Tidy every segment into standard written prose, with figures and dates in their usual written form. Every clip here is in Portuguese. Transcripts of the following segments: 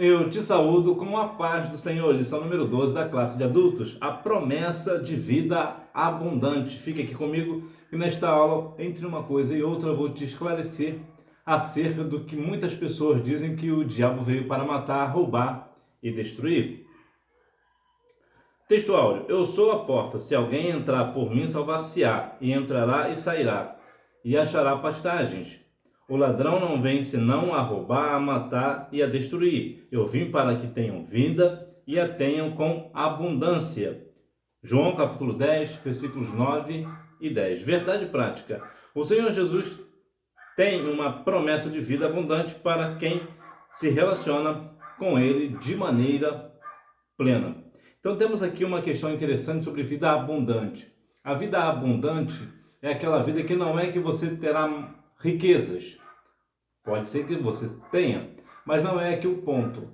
Eu te saúdo com a paz do Senhor. Lição número 12 da classe de adultos, a promessa de vida abundante. Fique aqui comigo e nesta aula, entre uma coisa e outra, eu vou te esclarecer acerca do que muitas pessoas dizem que o diabo veio para matar, roubar e destruir. Texto áureo: eu sou a porta, se alguém entrar por mim, salvar-se-á, e entrará e sairá, e achará pastagens. O ladrão não vem senão a roubar, a matar e a destruir. Eu vim para que tenham vida e a tenham com abundância. João capítulo 10, versículos 9 e 10. Verdade prática. O Senhor Jesus tem uma promessa de vida abundante para quem se relaciona com Ele de maneira plena. Então temos aqui uma questão interessante sobre vida abundante. A vida abundante é aquela vida que não é que você terá riquezas. Pode ser que você tenha, mas não é aqui o ponto.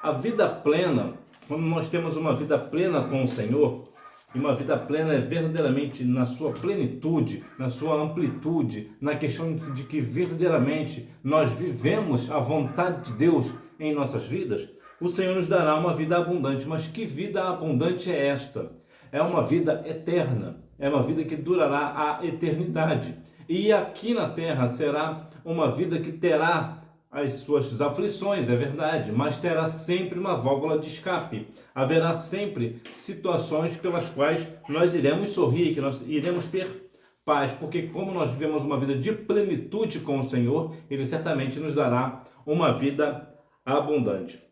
A vida plena, quando nós temos uma vida plena com o Senhor, e uma vida plena é verdadeiramente na sua plenitude, na sua amplitude, na questão de que verdadeiramente nós vivemos a vontade de Deus em nossas vidas, o Senhor nos dará uma vida abundante. Mas que vida abundante é esta? É uma vida eterna, é uma vida que durará a eternidade. E aqui na terra será uma vida que terá as suas aflições, é verdade, mas terá sempre uma válvula de escape. Haverá sempre situações pelas quais nós iremos sorrir, que nós iremos ter paz, porque como nós vivemos uma vida de plenitude com o Senhor, Ele certamente nos dará uma vida abundante.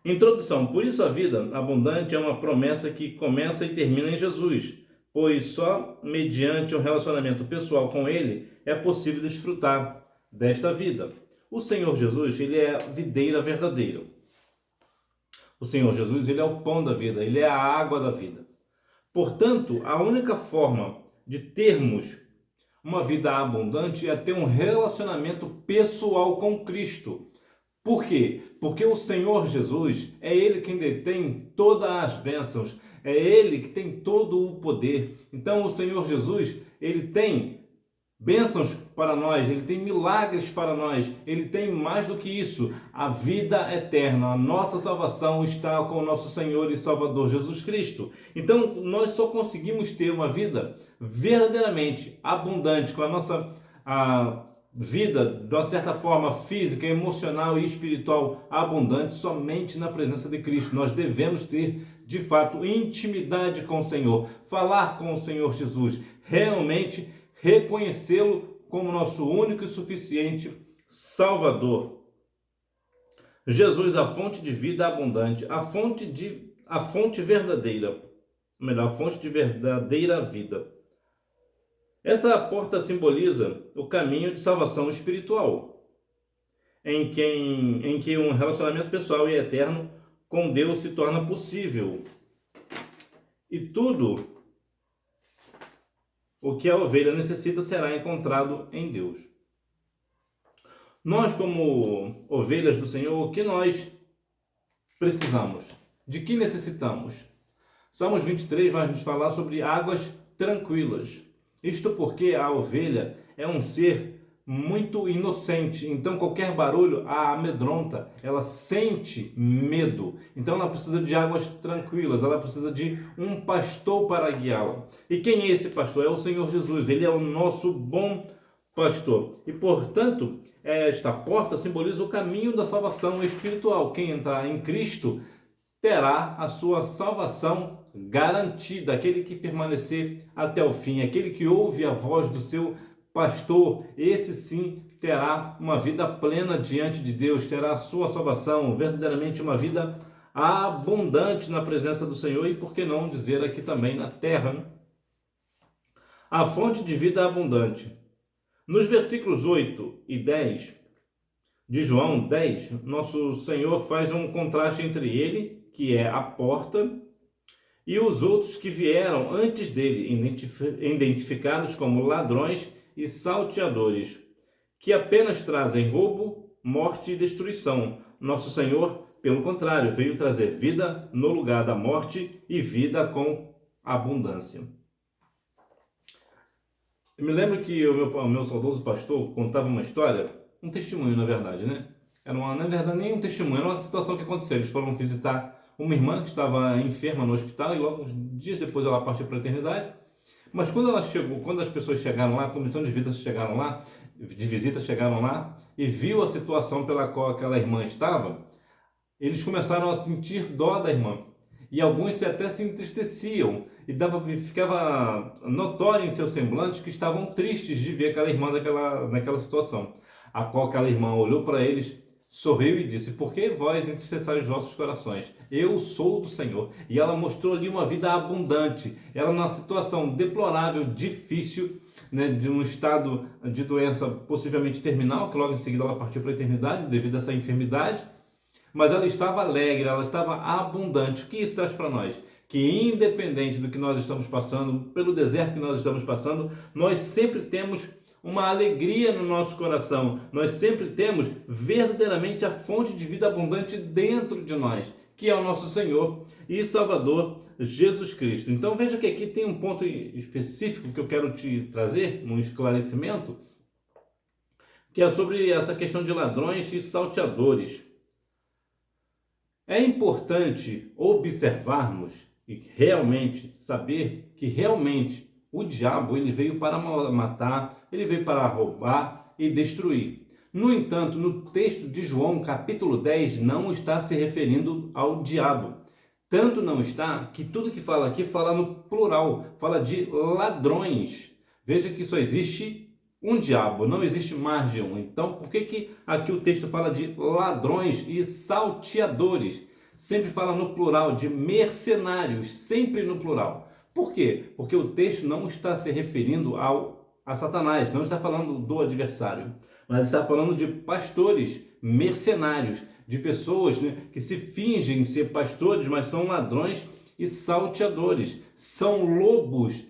Introdução. Por isso a vida abundante é uma promessa que começa e termina em Jesus, pois só mediante um relacionamento pessoal com Ele é possível desfrutar desta vida. O Senhor Jesus, Ele é a videira verdadeira. O Senhor Jesus, Ele é o pão da vida, Ele é a água da vida. Portanto, a única forma de termos uma vida abundante é ter um relacionamento pessoal com Cristo. Por quê? Porque o Senhor Jesus é Ele quem detém todas as bênçãos, é Ele que tem todo o poder. Então o Senhor Jesus, Ele tem bênçãos para nós, Ele tem milagres para nós, Ele tem mais do que isso, a vida eterna, a nossa salvação está com o nosso Senhor e Salvador Jesus Cristo. Então nós só conseguimos ter uma vida verdadeiramente abundante, com a nossa vida, de uma certa forma, física, emocional e espiritual abundante, somente na presença de Cristo. Nós devemos ter, de fato, intimidade com o Senhor, falar com o Senhor Jesus, realmente reconhecê-lo como nosso único e suficiente Salvador. Jesus, a fonte de vida abundante, a fonte verdadeira, melhor, a fonte de verdadeira vida. Essa porta simboliza o caminho de salvação espiritual, em que um relacionamento pessoal e eterno com Deus se torna possível. E tudo o que a ovelha necessita será encontrado em Deus. Nós, como ovelhas do Senhor, o que nós precisamos? De que necessitamos? Salmos 23 vai nos falar sobre águas tranquilas. Isto porque a ovelha é um ser muito inocente, então qualquer barulho a amedronta, ela sente medo, então ela precisa de águas tranquilas, ela precisa de um pastor para guiá-la. E quem é esse pastor? É o Senhor Jesus, Ele é o nosso bom pastor. E portanto, esta porta simboliza o caminho da salvação espiritual. Quem entrar em Cristo terá a sua salvação garantida. Aquele que permanecer até o fim, aquele que ouve a voz do seu pastor, esse sim terá uma vida plena diante de Deus, terá a sua salvação, verdadeiramente uma vida abundante na presença do Senhor, e por que não dizer aqui também na terra, né? A fonte de vida abundante. Nos versículos 8 e 10 de João 10, nosso Senhor faz um contraste entre Ele, que é a porta, e os outros que vieram antes dele, identificados como ladrões e salteadores, que apenas trazem roubo, morte e destruição. Nosso Senhor, pelo contrário, veio trazer vida no lugar da morte e vida com abundância. Eu me lembro que o meu saudoso pastor contava uma história, um testemunho na verdade, né? na verdade, nem um testemunho, era uma situação que aconteceu. Eles foram visitar uma irmã que estava enferma no hospital e logo uns dias depois ela partiu para a eternidade. Mas quando ela chegou, quando as pessoas chegaram lá, a comissão de visita chegaram lá e viu a situação pela qual aquela irmã estava, eles começaram a sentir dó da irmã. E alguns até se entristeciam e ficava notório em seus semblantes que estavam tristes de ver aquela irmã naquela situação. A qual aquela irmã olhou para eles, sorriu e disse: por que vós entristeçais os vossos corações? Eu sou do Senhor. E ela mostrou ali uma vida abundante. Ela numa situação deplorável, difícil, né, de um estado de doença possivelmente terminal, que logo em seguida ela partiu para a eternidade devido a essa enfermidade. Mas ela estava alegre, ela estava abundante. O que isso traz para nós? Que independente do que nós estamos passando, pelo deserto que nós estamos passando, nós sempre temos uma alegria no nosso coração. Nós sempre temos verdadeiramente a fonte de vida abundante dentro de nós, que é o nosso Senhor e Salvador Jesus Cristo. Então veja que aqui tem um ponto específico que eu quero te trazer, um esclarecimento, que é sobre essa questão de ladrões e salteadores. É importante observarmos e realmente saber que realmente o diabo ele veio para matar, ele veio para roubar e destruir. No entanto, no texto de João, capítulo 10, não está se referindo ao diabo. Tanto não está que tudo que fala aqui fala no plural, fala de ladrões. Veja que só existe um diabo, não existe mais de um. Então, por que aqui o texto fala de ladrões e salteadores? Sempre fala no plural, de mercenários, sempre no plural. Por quê? Porque o texto não está se referindo a Satanás, não está falando do adversário, mas está falando de pastores mercenários, de pessoas, né, que se fingem ser pastores, mas são ladrões e salteadores. São lobos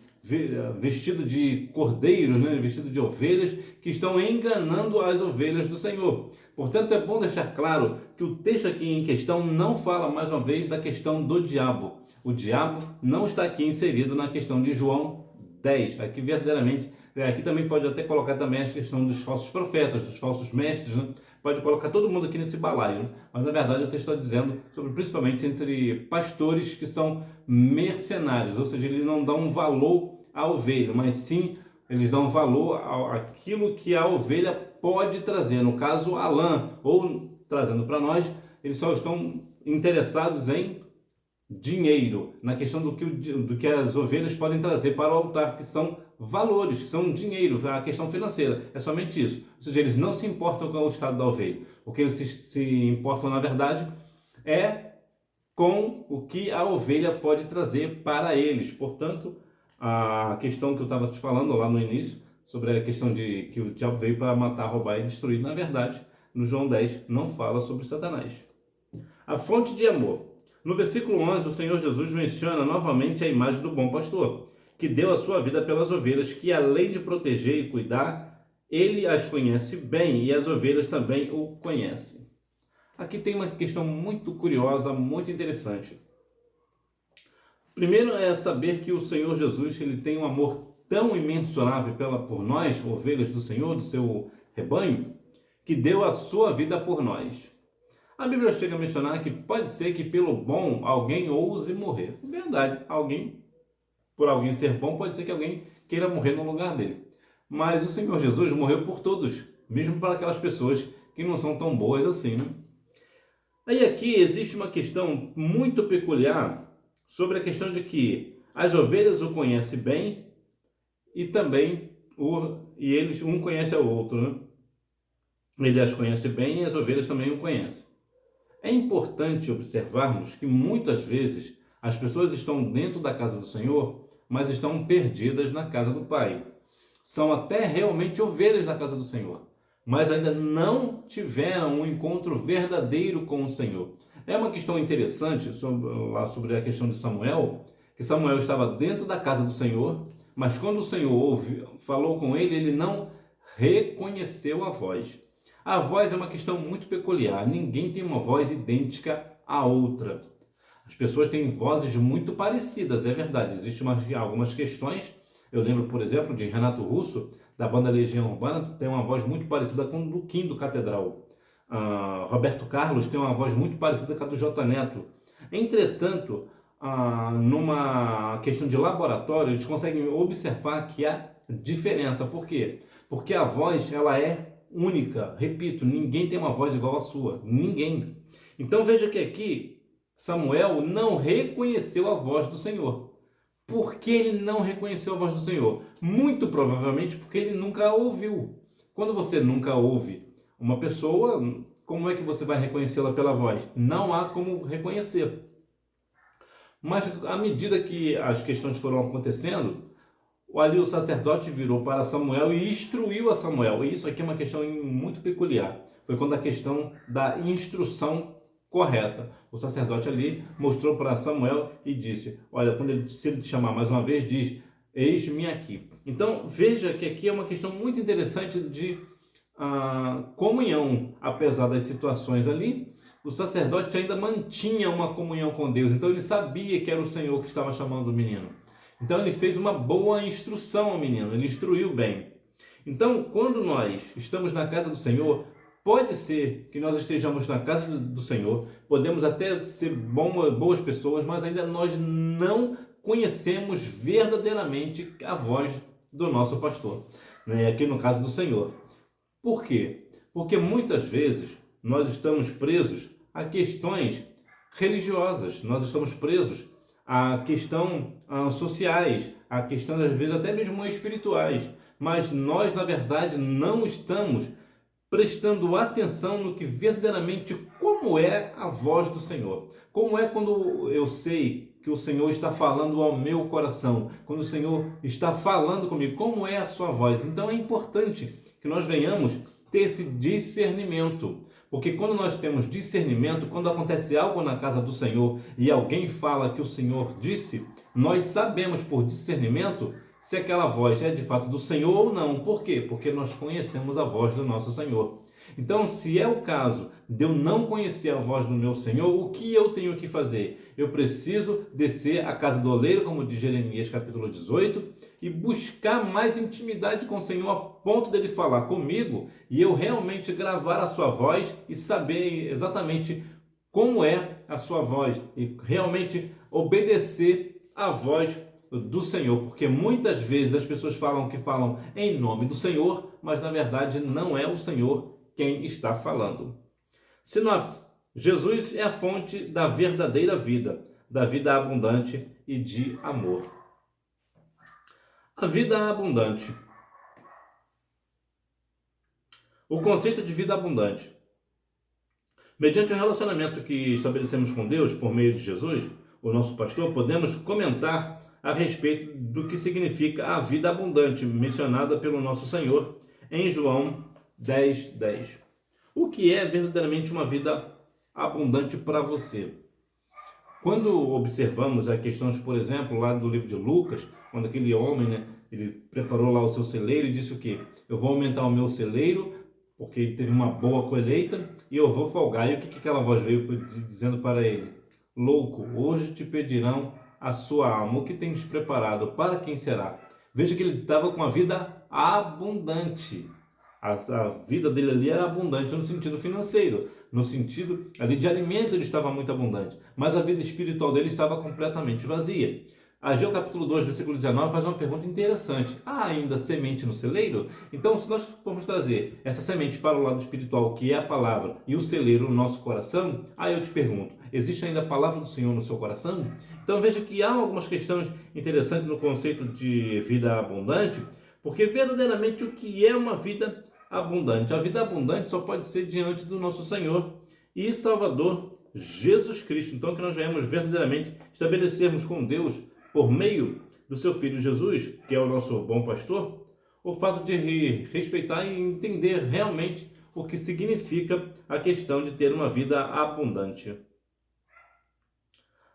vestidos de cordeiros, né, vestidos de ovelhas, que estão enganando as ovelhas do Senhor. Portanto, é bom deixar claro que o texto aqui em questão não fala, mais uma vez, da questão do diabo. O diabo não está aqui inserido na questão de João 10. Aqui, verdadeiramente, aqui também pode até colocar também a questão dos falsos profetas, dos falsos mestres, né? Pode colocar todo mundo aqui nesse balaio, né? Mas na verdade o texto está dizendo sobre principalmente entre pastores que são mercenários, ou seja, eles não dão valor à ovelha, mas sim eles dão valor àquilo que a ovelha pode trazer. No caso, a lã, ou trazendo para nós, eles só estão interessados em dinheiro, na questão do que as ovelhas podem trazer para o altar, que são valores, que são dinheiro, a questão financeira, é somente isso. Ou seja, eles não se importam com o estado da ovelha. O que eles se importam, na verdade, é com o que a ovelha pode trazer para eles. Portanto, a questão que eu estava te falando lá no início, sobre a questão de que o diabo veio para matar, roubar e destruir, na verdade, no João 10 não fala sobre Satanás. A fonte de amor. No versículo 11, o Senhor Jesus menciona novamente a imagem do bom pastor, que deu a sua vida pelas ovelhas, que além de proteger e cuidar, ele as conhece bem e as ovelhas também o conhecem. Aqui tem uma questão muito curiosa, muito interessante. Primeiro é saber que o Senhor Jesus ele tem um amor tão imensurável por nós, ovelhas do Senhor, do seu rebanho, que deu a sua vida por nós. A Bíblia chega a mencionar que pode ser que pelo bom alguém ouse morrer. Verdade, por alguém ser bom, pode ser que alguém queira morrer no lugar dele. Mas o Senhor Jesus morreu por todos, mesmo para aquelas pessoas que não são tão boas assim, né? Aí aqui existe uma questão muito peculiar sobre a questão de que as ovelhas o conhecem bem e também eles um conhece ao outro, né? Ele as conhece bem e as ovelhas também o conhecem. É importante observarmos que muitas vezes as pessoas estão dentro da casa do Senhor, mas estão perdidas na casa do Pai. São até realmente ovelhas da casa do Senhor, mas ainda não tiveram um encontro verdadeiro com o Senhor. É uma questão interessante sobre a questão de Samuel, que Samuel estava dentro da casa do Senhor, mas quando o Senhor falou com ele, ele não reconheceu a voz. A voz é uma questão muito peculiar. Ninguém tem uma voz idêntica à outra. As pessoas têm vozes muito parecidas, é verdade. Existem algumas questões. Eu lembro, por exemplo, de Renato Russo, da banda Legião Urbana, tem uma voz muito parecida com o do Kim do Catedral. Roberto Carlos tem uma voz muito parecida com a do J Neto. Entretanto, numa questão de laboratório, eles conseguem observar que há diferença. Por quê? Porque a voz, ela é única. Repito, ninguém tem uma voz igual à sua. Ninguém. Então veja que aqui Samuel não reconheceu a voz do Senhor. Por que ele não reconheceu a voz do Senhor? Muito provavelmente porque ele nunca a ouviu. Quando você nunca ouve uma pessoa, como é que você vai reconhecê-la pela voz? Não há como reconhecer. Mas à medida que as questões foram acontecendo, ali o sacerdote virou para Samuel e instruiu a Samuel. E isso aqui é uma questão muito peculiar. Foi quando a questão da instrução correta. O sacerdote ali mostrou para Samuel e disse, olha, se ele te chamar mais uma vez, diz, eis-me aqui. Então veja que aqui é uma questão muito interessante de comunhão. Apesar das situações ali, o sacerdote ainda mantinha uma comunhão com Deus. Então ele sabia que era o Senhor que estava chamando o menino. Então ele fez uma boa instrução ao menino, ele instruiu bem. Então, quando nós estamos na casa do Senhor, pode ser que nós estejamos na casa do Senhor, podemos até ser boas pessoas, mas ainda nós não conhecemos verdadeiramente a voz do nosso pastor, né? Aqui no caso do Senhor. Por quê? Porque muitas vezes nós estamos presos a questões religiosas, nós estamos presos a questão sociais, a questão às vezes até mesmo espirituais, mas nós na verdade não estamos prestando atenção no que verdadeiramente como é a voz do Senhor. Como é quando eu sei que o Senhor está falando ao meu coração, quando o Senhor está falando comigo, como é a sua voz. Então é importante que nós venhamos ter esse discernimento. Porque quando nós temos discernimento, quando acontece algo na casa do Senhor e alguém fala que o Senhor disse, nós sabemos por discernimento se aquela voz é de fato do Senhor ou não. Por quê? Porque nós conhecemos a voz do nosso Senhor. Então, se é o caso de eu não conhecer a voz do meu Senhor, o que eu tenho que fazer? Eu preciso descer à casa do oleiro, como diz Jeremias capítulo 18, e buscar mais intimidade com o Senhor a ponto dele falar comigo e eu realmente gravar a sua voz e saber exatamente como é a sua voz e realmente obedecer a voz do Senhor, porque muitas vezes as pessoas falam que falam em nome do Senhor, mas na verdade não é o Senhor quem está falando. Sinopse: Jesus é a fonte da verdadeira vida, da vida abundante e de amor. A vida abundante. O conceito de vida abundante. Mediante o relacionamento que estabelecemos com Deus por meio de Jesus, o nosso pastor, podemos comentar a respeito do que significa a vida abundante mencionada pelo nosso Senhor em João 10:10. O que é verdadeiramente uma vida abundante para você? Quando observamos as questões, por exemplo, lá do livro de Lucas, quando aquele homem, ele preparou lá o seu celeiro e disse o quê? Eu vou aumentar o meu celeiro, porque ele teve uma boa colheita, e eu vou folgar. E o que aquela voz veio dizendo para ele? Louco, hoje te pedirão a sua alma. O que tens preparado? Para quem será? Veja que ele estava com a vida abundante. A vida dele ali era abundante no sentido financeiro, no sentido ali de alimento ele estava muito abundante, mas a vida espiritual dele estava completamente vazia. Ageu capítulo 2, versículo 19 faz uma pergunta interessante. Há ainda semente no celeiro? Então, se nós formos trazer essa semente para o lado espiritual, que é a palavra, e o celeiro no nosso coração, aí eu te pergunto, existe ainda a palavra do Senhor no seu coração? Então veja que há algumas questões interessantes no conceito de vida abundante, porque verdadeiramente o que é uma vida abundante? A vida abundante só pode ser diante do nosso Senhor e Salvador Jesus Cristo. Então que nós venhamos verdadeiramente estabelecermos com Deus, por meio do seu Filho Jesus, que é o nosso bom pastor, o fato de respeitar e entender realmente o que significa a questão de ter uma vida abundante.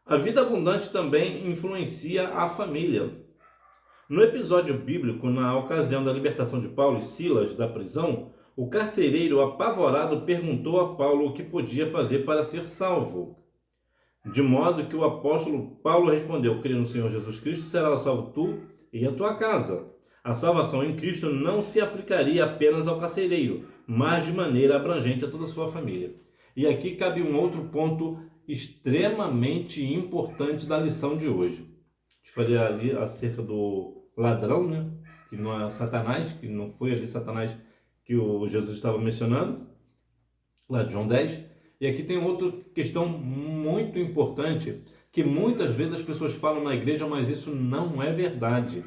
A vida abundante também influencia a família. No episódio bíblico, na ocasião da libertação de Paulo e Silas da prisão, o carcereiro apavorado perguntou a Paulo o que podia fazer para ser salvo. De modo que o apóstolo Paulo respondeu: crê no Senhor Jesus Cristo, será salvo tu e a tua casa. A salvação em Cristo não se aplicaria apenas ao carcereiro, mas de maneira abrangente a toda a sua família. E aqui cabe um outro ponto extremamente importante da lição de hoje. Te falei ali acerca do ladrão, né? Que não é Satanás, que não foi ali Satanás que o Jesus estava mencionando, lá de João 10. E aqui tem outra questão muito importante, que muitas vezes as pessoas falam na igreja, mas isso não é verdade.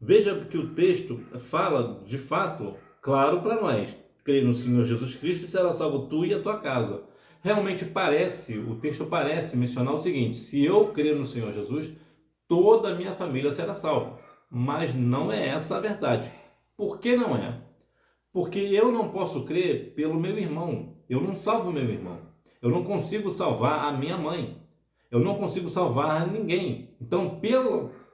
Veja que o texto fala, de fato, claro para nós: crê no Senhor Jesus Cristo e será salvo tu e a tua casa. Realmente parece, o texto parece mencionar o seguinte: se eu crer no Senhor Jesus, toda a minha família será salva. Mas não é essa a verdade. Por que não é? Porque eu não posso crer pelo meu irmão. Eu não salvo meu irmão. Eu não consigo salvar a minha mãe. Eu não consigo salvar ninguém. Então,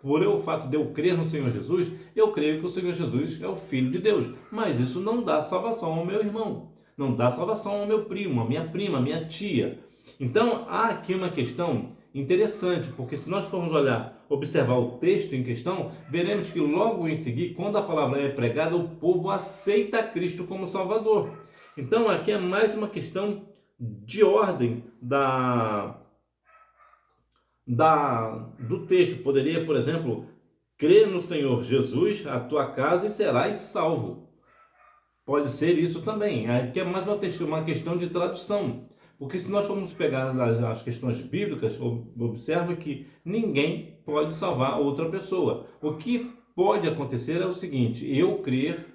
por o fato de eu crer no Senhor Jesus, eu creio que o Senhor Jesus é o Filho de Deus. Mas isso não dá salvação ao meu irmão. Não dá salvação ao meu primo, à minha prima, à minha tia. Então, há aqui uma questão interessante, porque se nós formos observar o texto em questão, veremos que logo em seguida, quando a palavra é pregada, o povo aceita Cristo como Salvador. Então, aqui é mais uma questão de ordem do texto. Poderia, por exemplo, crê no Senhor Jesus, a tua casa, e serás salvo. Pode ser isso também. Aqui é mais uma questão de tradução. Porque se nós formos pegar as questões bíblicas, observa que ninguém pode salvar outra pessoa. O que pode acontecer é o seguinte: eu crer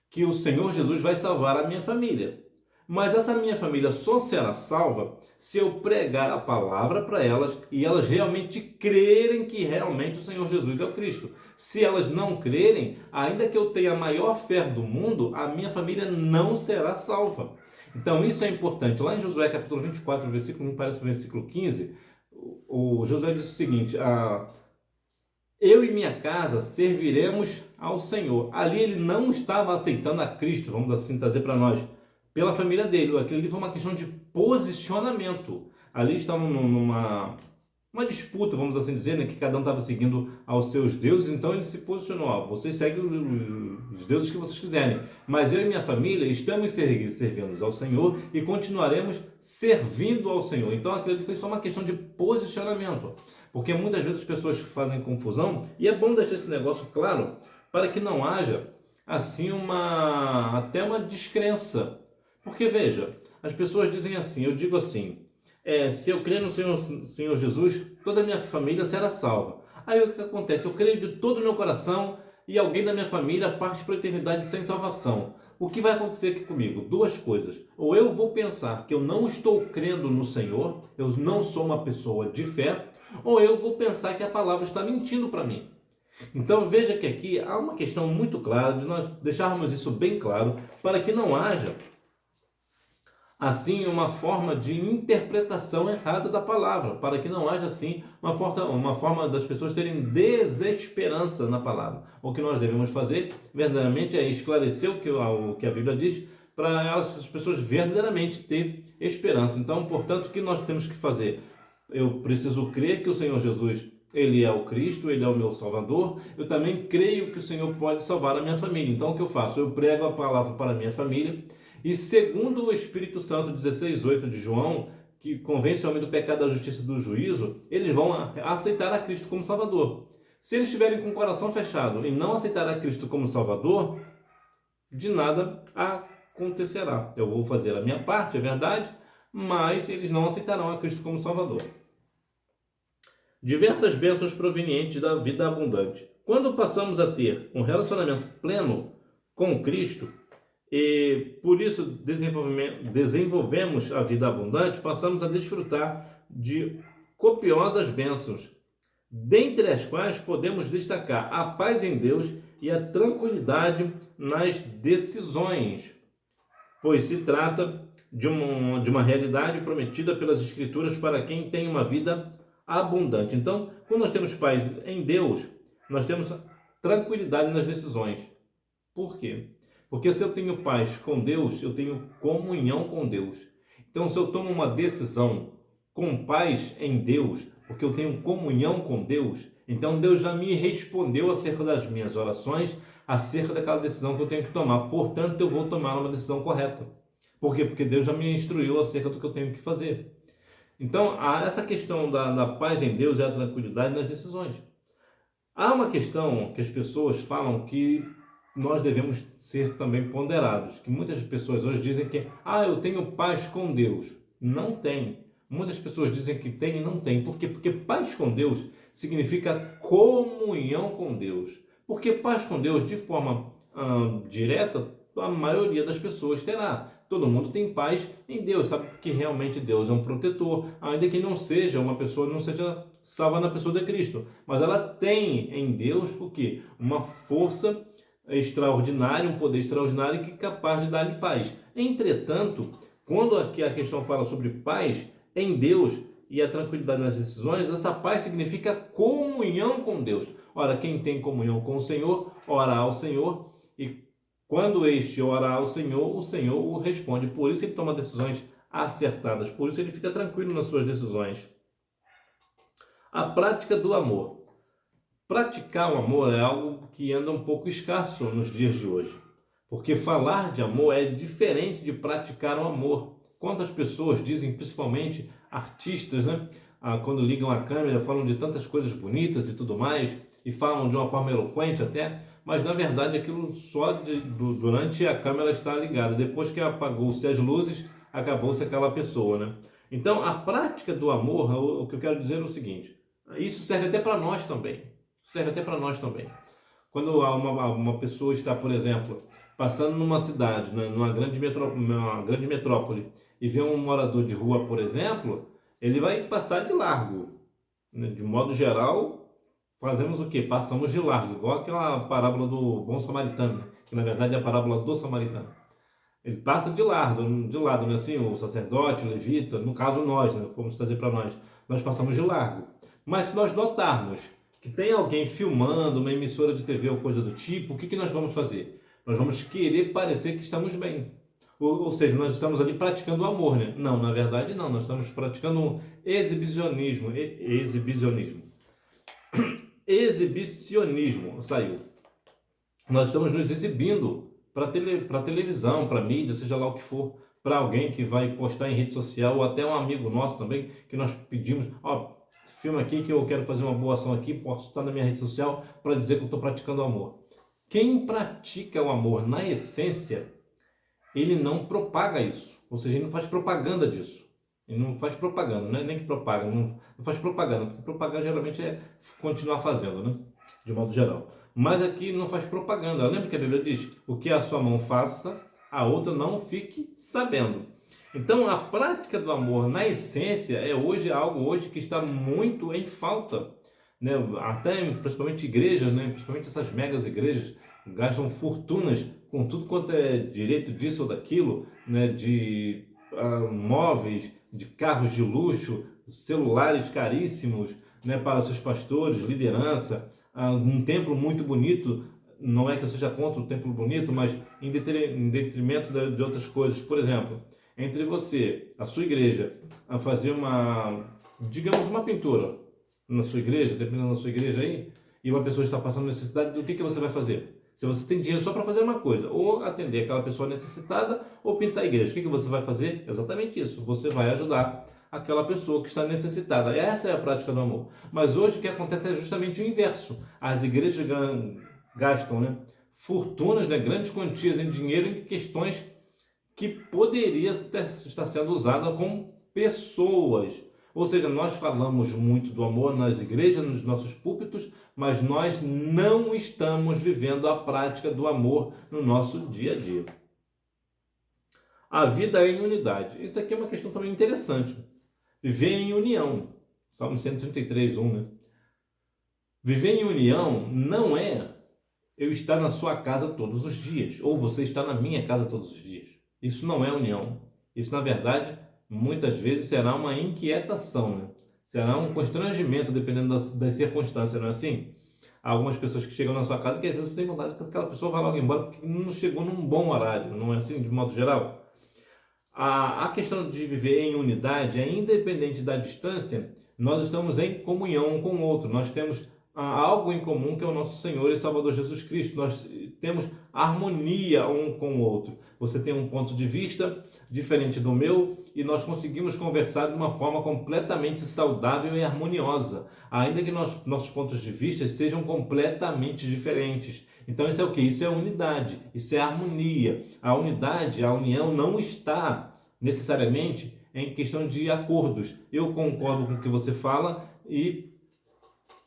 que o Senhor Jesus vai salvar a minha família. Mas essa minha família só será salva se eu pregar a palavra para elas e elas realmente crerem que realmente o Senhor Jesus é o Cristo. Se elas não crerem, ainda que eu tenha a maior fé do mundo, a minha família não será salva. Então isso é importante. Lá em Josué capítulo 24, versículo 1, parece o versículo 15, o Josué diz o seguinte: eu e minha casa serviremos ao Senhor. Ali ele não estava aceitando a Cristo, vamos assim trazer para nós, pela família dele. Aquilo ali foi uma questão de posicionamento. Ali estavam uma disputa, vamos assim dizer, né, que cada um estava seguindo aos seus deuses. Então ele se posicionou: vocês seguem os deuses que vocês quiserem, mas eu e minha família estamos servindo ao Senhor e continuaremos servindo ao Senhor. Então aquilo ali foi só uma questão de posicionamento, porque muitas vezes as pessoas fazem confusão, e é bom deixar esse negócio claro para que não haja assim até uma descrença. Porque veja, as pessoas dizem assim, eu digo assim: se eu crer no Senhor Jesus, toda a minha família será salva. Aí o que acontece? Eu creio de todo o meu coração e alguém da minha família parte para a eternidade sem salvação. O que vai acontecer aqui comigo? Duas coisas. Ou eu vou pensar que eu não estou crendo no Senhor, eu não sou uma pessoa de fé, ou eu vou pensar que a palavra está mentindo para mim. Então veja que aqui há uma questão muito clara, de nós deixarmos isso bem claro, para que não haja assim uma forma de interpretação errada da palavra, para que não haja assim uma forma das pessoas terem desesperança na palavra. O que nós devemos fazer verdadeiramente é esclarecer o que a Bíblia diz, para as pessoas verdadeiramente ter esperança. Então, portanto, o que nós temos que fazer? Eu preciso crer que o Senhor Jesus, Ele é o Cristo, Ele é o meu Salvador. Eu também creio que o Senhor pode salvar a minha família. Então, o que eu faço? Eu prego a palavra para a minha família. E segundo o Espírito Santo, 16:8 de João, que convence o homem do pecado, da justiça e do juízo, eles vão aceitar a Cristo como Salvador. Se eles estiverem com o coração fechado e não aceitar a Cristo como Salvador, de nada acontecerá. Eu vou fazer a minha parte, é verdade, mas eles não aceitarão a Cristo como Salvador. Diversas bênçãos provenientes da vida abundante. Quando passamos a ter um relacionamento pleno com Cristo, e por isso desenvolvemos a vida abundante, passamos a desfrutar de copiosas bênçãos, dentre as quais podemos destacar a paz em Deus e a tranquilidade nas decisões, pois se trata de uma realidade prometida pelas Escrituras para quem tem uma vida abundante. Então, quando nós temos paz em Deus, nós temos tranquilidade nas decisões. Por quê? Porque se eu tenho paz com Deus, eu tenho comunhão com Deus. Então, se eu tomo uma decisão com paz em Deus, porque eu tenho comunhão com Deus, Então Deus já me respondeu acerca das minhas orações, acerca daquela decisão que eu tenho que tomar. Portanto, eu vou tomar uma decisão correta. Por quê? Porque Deus já me instruiu acerca do que eu tenho que fazer. Então, há essa questão da paz em Deus e a tranquilidade nas decisões. Há uma questão que as pessoas falam que nós devemos ser também ponderados, que muitas pessoas hoje dizem que eu tenho paz com Deus. Não tem. Muitas pessoas dizem que tem e não tem. Por quê? Porque paz com Deus significa comunhão com Deus. Porque paz com Deus, de forma direta, a maioria das pessoas terá. Todo mundo tem paz em Deus, sabe que realmente Deus é um protetor, ainda que não seja uma pessoa, não seja salva na pessoa de Cristo, mas ela tem em Deus o quê? Uma força extraordinária, um poder extraordinário que é capaz de dar-lhe paz. Entretanto, quando aqui a questão fala sobre paz em Deus e a tranquilidade nas decisões, essa paz significa comunhão com Deus. Ora, quem tem comunhão com o Senhor, ora ao Senhor, e quando este ora ao Senhor, o Senhor o responde. Por isso ele toma decisões acertadas, por isso ele fica tranquilo nas suas decisões. A prática do amor. Praticar o amor é algo que anda um pouco escasso nos dias de hoje. Porque falar de amor é diferente de praticar o amor. Quantas pessoas dizem, principalmente artistas, né? Quando ligam a câmera, falam de tantas coisas bonitas e tudo mais, e falam de uma forma eloquente até, mas na verdade aquilo só durante a câmera está ligada. Depois que apagou-se as luzes, acabou-se aquela pessoa, né? Então, a prática do amor, o que eu quero dizer é o seguinte, isso serve até para nós também. Serve até para nós também. Quando uma pessoa está, por exemplo, passando numa cidade, né, numa grande metrópole, e vê um morador de rua, por exemplo, ele vai passar de largo. Né? De modo geral, fazemos o quê? Passamos de largo, igual aquela parábola do bom samaritano, que na verdade é a parábola do samaritano. Ele passa de lado, né? Assim, o sacerdote, o levita, no caso nós, né? Vamos trazer para nós passamos de largo. Mas se nós notarmos que tem alguém filmando, uma emissora de TV ou coisa do tipo, o que nós vamos fazer? Nós vamos querer parecer que estamos bem. Ou seja, nós estamos ali praticando o amor, né? Não, na verdade não, nós estamos praticando um exibicionismo. Exibicionismo, saiu. Nós estamos nos exibindo para televisão, para mídia, seja lá o que for, para alguém que vai postar em rede social, ou até um amigo nosso também, que nós pedimos, filma aqui que eu quero fazer uma boa ação aqui, posso estar na minha rede social para dizer que eu estou praticando o amor. Quem pratica o amor na essência, ele não propaga isso, ou seja, ele não faz propaganda disso. Ele não faz propaganda, não é nem que propaga, não faz propaganda, porque propagar geralmente é continuar fazendo, né? De modo geral. Mas aqui não faz propaganda. Lembra que a Bíblia diz, o que a sua mão faça, a outra não fique sabendo. Então, a prática do amor, na essência, é algo que está muito em falta, né? Até, principalmente igrejas, né? Principalmente essas megas igrejas, gastam fortunas com tudo quanto é direito disso ou daquilo, né? De móveis, de carros de luxo, celulares caríssimos, né? Para seus pastores, liderança, um templo muito bonito. Não é que eu seja contra o templo bonito, mas em detrimento de outras coisas. Por exemplo, entre você, a sua igreja, a fazer digamos, uma pintura na sua igreja, dependendo da sua igreja aí, e uma pessoa está passando necessidade, do que você vai fazer? Se você tem dinheiro só para fazer uma coisa, ou atender aquela pessoa necessitada, ou pintar a igreja, o que você vai fazer? Exatamente isso, você vai ajudar aquela pessoa que está necessitada. Essa é a prática do amor. Mas hoje o que acontece é justamente o inverso. As igrejas gastam, né, fortunas, né, grandes quantias em dinheiro em questões que poderia estar sendo usada com pessoas. Ou seja, nós falamos muito do amor nas igrejas, nos nossos púlpitos, mas nós não estamos vivendo a prática do amor no nosso dia a dia. A vida em unidade. Isso aqui é uma questão também interessante. Viver em união. Salmo 133, 1, né? Viver em união não é eu estar na sua casa todos os dias, ou você estar na minha casa todos os dias. Isso não é união. Isso, na verdade, muitas vezes será uma inquietação, né? Será um constrangimento, dependendo das circunstâncias, não é assim? Há algumas pessoas que chegam na sua casa que às vezes você tem vontade que aquela pessoa vá logo embora porque não chegou num bom horário, não é assim, de modo geral? A questão de viver em unidade, independente da distância, nós estamos em comunhão um com o outro, nós temos algo em comum, que é o nosso Senhor e Salvador Jesus Cristo. Nós temos harmonia um com o outro. Você tem um ponto de vista diferente do meu e nós conseguimos conversar de uma forma completamente saudável e harmoniosa, ainda que nossos pontos de vista sejam completamente diferentes. Então isso é o que? Isso é unidade, isso é harmonia. A unidade, a união não está necessariamente em questão de acordos. Eu concordo com o que você fala e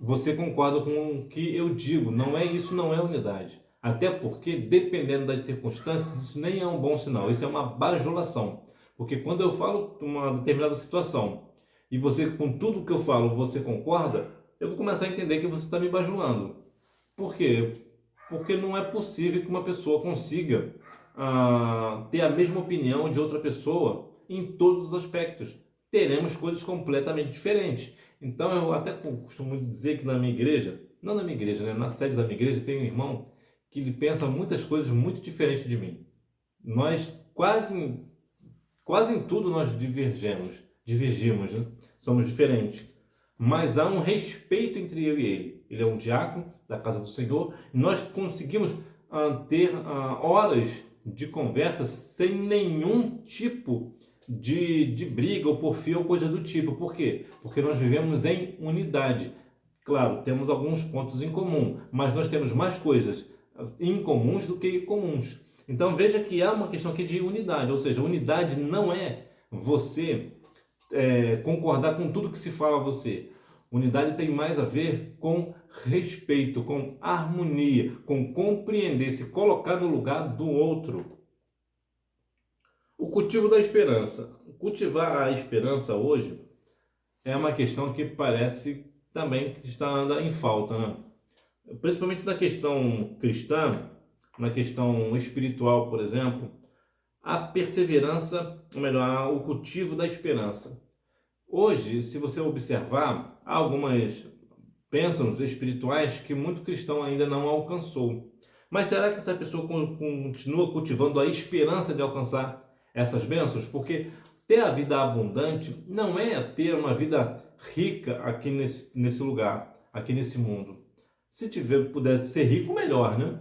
você concorda com o que eu digo. Isso não é unidade. Até porque, dependendo das circunstâncias, isso nem é um bom sinal. Isso é uma bajulação. Porque quando eu falo uma determinada situação e você, com tudo que eu falo, você concorda, eu vou começar a entender que você está me bajulando. Por quê? Porque não é possível que uma pessoa consiga ter a mesma opinião de outra pessoa em todos os aspectos. Teremos coisas completamente diferentes. Então eu até costumo dizer que na minha igreja, não na minha igreja, né? Na sede da minha igreja tem um irmão que ele pensa muitas coisas muito diferentes de mim. Nós quase em tudo nós divergimos, né? Somos diferentes. Mas há um respeito entre eu e ele. Ele é um diácono da casa do Senhor e nós conseguimos ter horas de conversa sem nenhum tipo de briga ou porfia ou coisa do tipo. Por quê? Porque nós vivemos em unidade. Claro, temos alguns pontos em comum, mas nós temos mais coisas incomuns do que comuns. Então veja que há uma questão aqui de unidade, ou seja, unidade não é você concordar com tudo que se fala a você. Unidade tem mais a ver com respeito, com harmonia, com compreender, se colocar no lugar do outro. O cultivo da esperança. Cultivar a esperança hoje é uma questão que parece também que está em falta, né? Principalmente na questão cristã, na questão espiritual, por exemplo, a perseverança, ou melhor, o cultivo da esperança. Hoje, se você observar, há algumas bênçãos espirituais que muito cristão ainda não alcançou. Mas será que essa pessoa continua cultivando a esperança de alcançar essas bênçãos? Porque ter a vida abundante não é ter uma vida rica aqui nesse lugar, aqui nesse mundo. Se puder ser rico, melhor, né?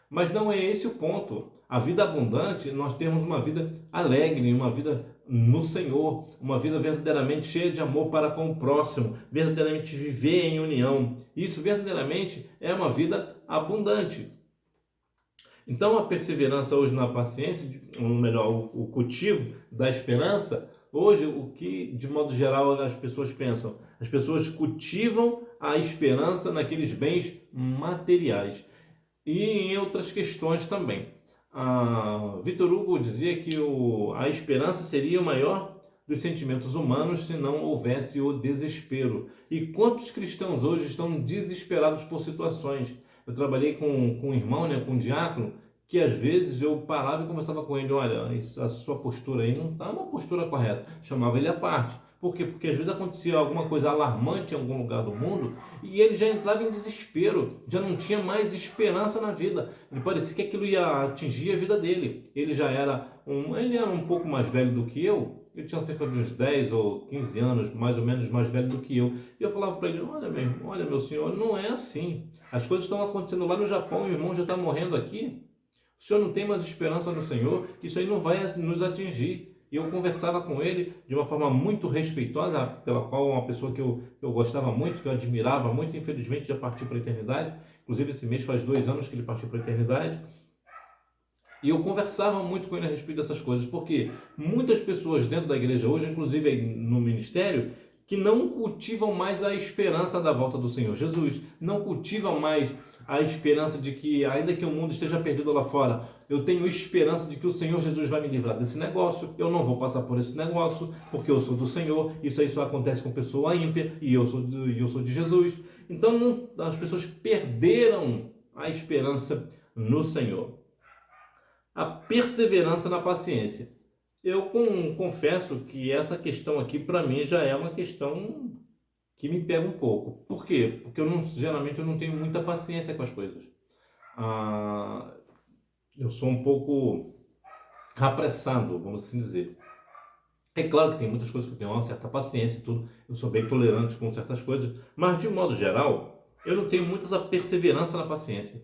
Mas não é esse o ponto. A vida abundante, nós temos uma vida alegre, uma vida no Senhor, uma vida verdadeiramente cheia de amor para com o próximo, verdadeiramente viver em união. Isso verdadeiramente é uma vida abundante. Então a perseverança hoje na paciência, ou melhor, o cultivo da esperança, hoje o que de modo geral as pessoas pensam? As pessoas cultivam a esperança naqueles bens materiais e em outras questões também. Victor Hugo dizia que a esperança seria o maior dos sentimentos humanos se não houvesse o desespero. E quantos cristãos hoje estão desesperados por situações? Eu trabalhei com um irmão, né, com um diácono, que às vezes eu parava e conversava com ele, olha, a sua postura aí não está uma postura correta. Chamava ele à parte. Por quê? Porque às vezes acontecia alguma coisa alarmante em algum lugar do mundo e ele já entrava em desespero, já não tinha mais esperança na vida. Ele parecia que aquilo ia atingir a vida dele. Ele era um pouco mais velho do que eu, ele tinha cerca de uns 10 ou 15 anos, mais ou menos mais velho do que eu. E eu falava para ele, olha meu senhor, não é assim. As coisas estão acontecendo lá no Japão, o irmão já está morrendo aqui. O senhor não tem mais esperança no Senhor, isso aí não vai nos atingir. E eu conversava com ele de uma forma muito respeitosa, pela qual uma pessoa que eu gostava muito, que eu admirava muito, infelizmente já partiu para a eternidade. Inclusive esse mês faz 2 anos que ele partiu para a eternidade. E eu conversava muito com ele a respeito dessas coisas, porque muitas pessoas dentro da igreja hoje, inclusive no ministério, que não cultivam mais a esperança da volta do Senhor Jesus, não cultivam mais a esperança de que, ainda que o mundo esteja perdido lá fora, eu tenho esperança de que o Senhor Jesus vai me livrar desse negócio, eu não vou passar por esse negócio, porque eu sou do Senhor, isso aí só acontece com pessoa ímpia, e eu sou de Jesus. Então as pessoas perderam a esperança no Senhor. A perseverança na paciência. Eu confesso que essa questão aqui, para mim, já é uma questão que me pega um pouco. Por quê? Porque geralmente eu não tenho muita paciência com as coisas. Eu sou um pouco apressado, vamos assim dizer. É claro que tem muitas coisas que eu tenho uma certa paciência e tudo. Eu sou bem tolerante com certas coisas. Mas, de modo geral, eu não tenho muita essa perseverança na paciência.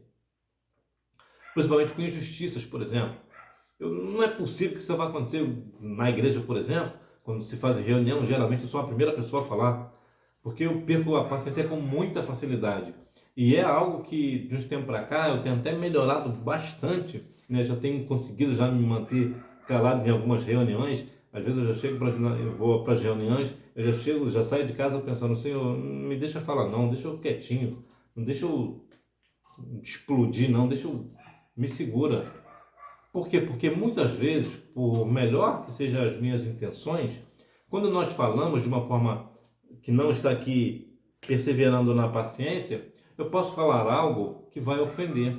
Principalmente com injustiças, por exemplo. Não é possível que isso vá acontecer na igreja, por exemplo, quando se faz reunião, geralmente eu sou a primeira pessoa a falar, porque eu perco a paciência com muita facilidade. E é algo que, de uns tempos para cá, eu tenho até melhorado bastante, né? Já tenho conseguido já me manter calado em algumas reuniões. Às vezes eu já chego eu vou para as reuniões, eu já chego, já saio de casa pensando, Senhor, não me deixa falar não, deixa eu quietinho, não deixa eu explodir não, deixa eu me segura. Por quê? Porque muitas vezes, por melhor que sejam as minhas intenções, quando nós falamos de uma forma que não está aqui perseverando na paciência, eu posso falar algo que vai ofender.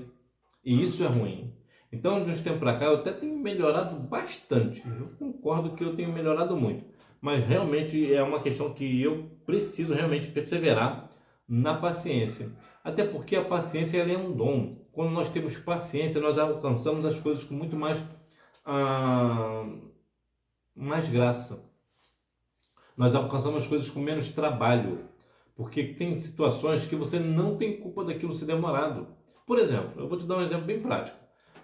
E isso é ruim. Então, de uns tempos para cá, eu até tenho melhorado bastante. Eu concordo que eu tenho melhorado muito. Mas realmente é uma questão que eu preciso realmente perseverar na paciência. Até porque a paciência ela é um dom. Quando nós temos paciência, nós alcançamos as coisas com muito ah, mais graça. Nós alcançamos as coisas com menos trabalho. Porque tem situações que você não tem culpa daquilo ser demorado. Por exemplo, eu vou te dar um exemplo bem prático.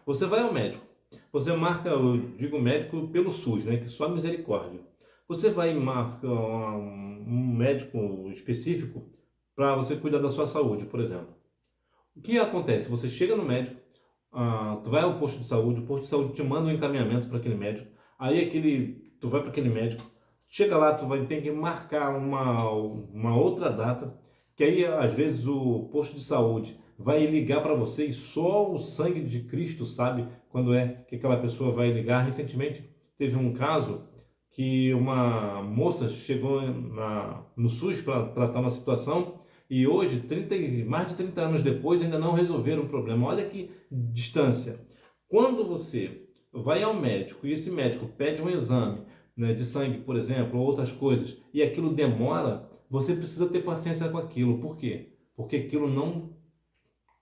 Você vai ao médico. Você marca, eu digo médico pelo SUS, né, que só misericórdia. Você vai e marca um médico específico para você cuidar da sua saúde, por exemplo. O que acontece? Você chega no médico, tu vai ao posto de saúde, o posto de saúde te manda um encaminhamento para aquele médico, aí tu vai para aquele médico, chega lá, tu vai ter que marcar uma outra data, que aí às vezes o posto de saúde vai ligar para você e só o sangue de Cristo sabe quando é que aquela pessoa vai ligar. Recentemente teve um caso que uma moça chegou no SUS para tratar uma situação e hoje, mais de 30 anos depois, ainda não resolveram o problema. Olha que distância. Quando você vai ao médico e esse médico pede um exame, né, de sangue, por exemplo, ou outras coisas, e aquilo demora, você precisa ter paciência com aquilo. Por quê? Porque aquilo não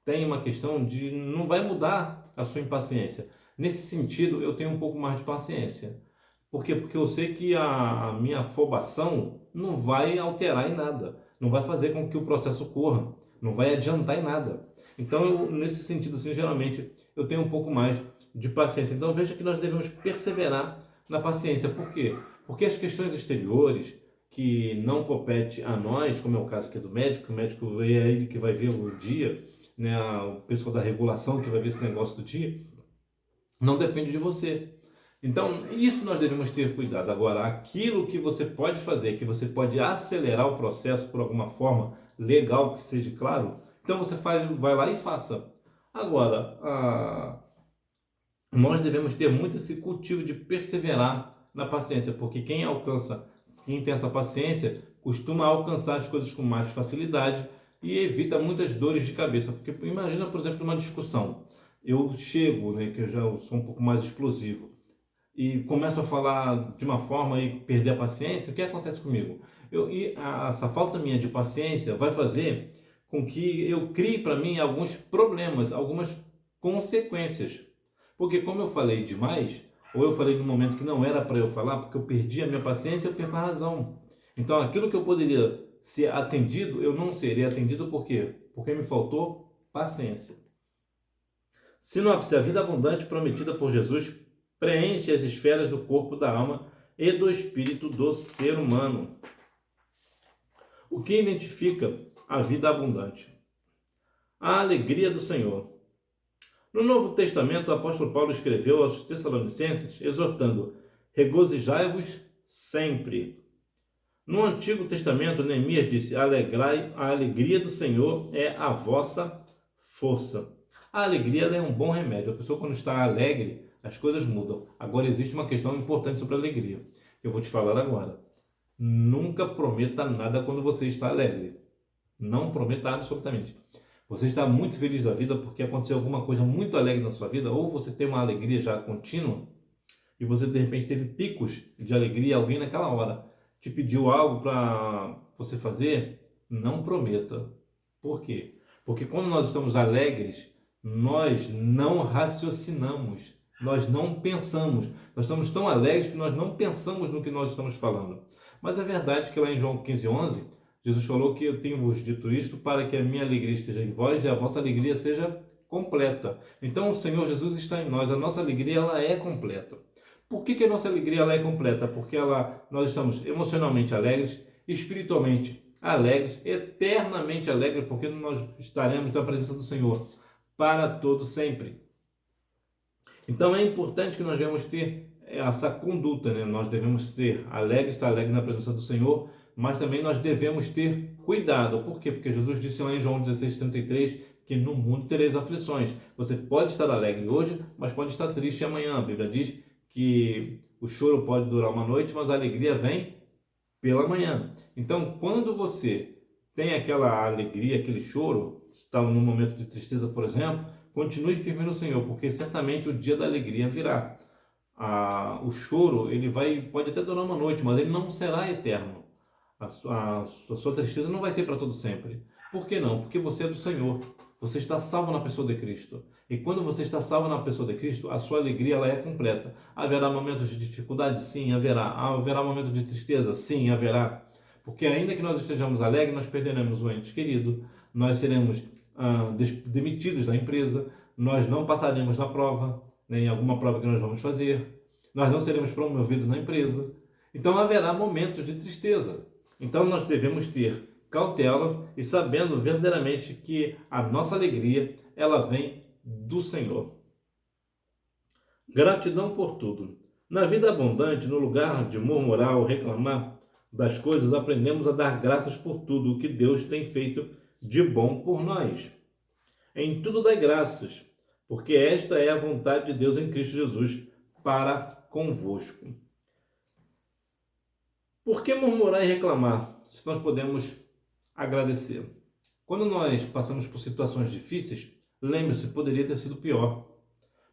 tem uma questão de... não vai mudar a sua impaciência. Nesse sentido, eu tenho um pouco mais de paciência. Por quê? Porque eu sei que a minha afobação não vai alterar em nada, não vai fazer com que o processo corra, não vai adiantar em nada. Então, nesse sentido, assim, geralmente, eu tenho um pouco mais de paciência. Então, veja que nós devemos perseverar na paciência. Por quê? Porque as questões exteriores, que não compete a nós, como é o caso aqui do médico, o médico é ele que vai ver o dia, né, o pessoal da regulação que vai ver esse negócio do dia, não depende de você. Então, isso nós devemos ter cuidado. Agora, aquilo que você pode fazer, que você pode acelerar o processo por alguma forma legal, que seja claro, então você vai lá e faça. Agora, nós devemos ter muito esse cultivo de perseverar na paciência, porque quem tem essa paciência, costuma alcançar as coisas com mais facilidade e evita muitas dores de cabeça. Porque imagina, por exemplo, uma discussão. Eu chego, né, que eu já sou um pouco mais explosivo, e começo a falar de uma forma e perder a paciência, o que acontece comigo? Essa falta minha de paciência vai fazer com que eu crie para mim alguns problemas, algumas consequências. Porque como eu falei demais, ou eu falei num momento que não era para eu falar, porque eu perdi a minha paciência, eu perco a razão. Então aquilo que eu poderia ser atendido, eu não serei atendido por quê? Porque me faltou paciência. Sinopse: a vida abundante prometida por Jesus preenche as esferas do corpo, da alma e do espírito do ser humano. O que identifica a vida abundante? A alegria do Senhor. No Novo Testamento, o apóstolo Paulo escreveu aos Tessalonicenses, exortando: regozijai-vos sempre. No Antigo Testamento, Neemias disse: alegrai, a alegria do Senhor é a vossa força. A alegria é um bom remédio. A pessoa, quando está alegre, as coisas mudam. Agora, existe uma questão importante sobre a alegria, que eu vou te falar agora. Nunca prometa nada quando você está alegre. Não prometa absolutamente. Você está muito feliz da vida porque aconteceu alguma coisa muito alegre na sua vida, ou você tem uma alegria já contínua, e você de repente teve picos de alegria, alguém naquela hora te pediu algo para você fazer, não prometa. Por quê? Porque quando nós estamos alegres, nós não raciocinamos, nós não pensamos, nós estamos tão alegres que nós não pensamos no que nós estamos falando. Mas é verdade que lá em João 15:11, Jesus falou que eu tenho vos dito isto para que a minha alegria esteja em vós e a vossa alegria seja completa. Então o Senhor Jesus está em nós, a nossa alegria ela é completa. Por que a nossa alegria ela é completa? Porque nós estamos emocionalmente alegres, espiritualmente alegres, eternamente alegres, porque nós estaremos na presença do Senhor para todo sempre. Então é importante que nós devemos ter essa conduta, né? Nós devemos ter estar alegre na presença do Senhor, mas também nós devemos ter cuidado. Por quê? Porque Jesus disse lá em João 16,33 que no mundo tereis aflições. Você pode estar alegre hoje, mas pode estar triste amanhã. A Bíblia diz que o choro pode durar uma noite, mas a alegria vem pela manhã. Então, quando você tem aquela alegria, aquele choro, está num momento de tristeza, por exemplo, continue firme no Senhor, porque certamente o dia da alegria virá. O choro pode até durar uma noite, mas ele não será eterno. A sua tristeza não vai ser para todo sempre. Por que não? Porque você é do Senhor. Você está salvo na pessoa de Cristo. E quando você está salvo na pessoa de Cristo, a sua alegria ela é completa. Haverá momentos de dificuldade? Sim, haverá. Haverá momentos de tristeza? Sim, haverá. Porque ainda que nós estejamos alegres, nós perderemos o ente querido, nós seremos demitidos da empresa, nós não passaremos na prova, nem alguma prova que nós vamos fazer, nós não seremos promovidos na empresa. Então haverá momentos de tristeza. Então nós devemos ter cautela e sabendo verdadeiramente que a nossa alegria ela vem do Senhor. Gratidão por tudo. Na vida abundante, no lugar de murmurar ou reclamar das coisas, aprendemos a dar graças por tudo o que Deus tem feito de bom por nós. Em tudo dai graças, porque esta é a vontade de Deus em Cristo Jesus para convosco. Por que murmurar e reclamar, se nós podemos agradecer? Quando nós passamos por situações difíceis, lembre-se, poderia ter sido pior.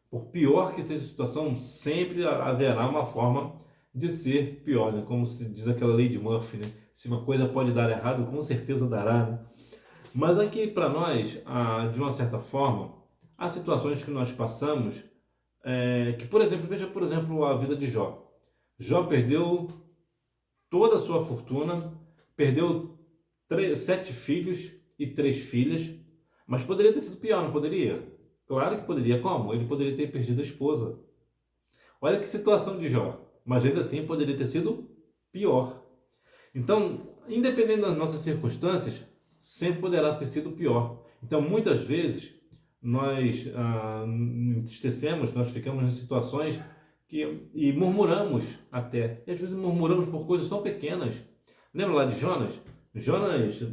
Por pior que seja a situação, sempre haverá uma forma de ser pior, né? Como se diz aquela lei de Murphy, né? Se uma coisa pode dar errado, com certeza dará, né? Mas aqui para nós, de uma certa forma, há situações que nós passamos, que por exemplo, veja por exemplo a vida de Jó. Jó perdeu toda a sua fortuna, perdeu 7 filhos e 3 filhas, mas poderia ter sido pior, não poderia? Claro que poderia. Como? Ele poderia ter perdido a esposa. Olha que situação de Jó. Mas ainda assim poderia ter sido pior. Então, independente das nossas circunstâncias, sempre poderá ter sido pior. Então, muitas vezes, nós entristecemos, nós ficamos em situações e murmuramos até. E às vezes murmuramos por coisas tão pequenas. Lembra lá de Jonas? Jonas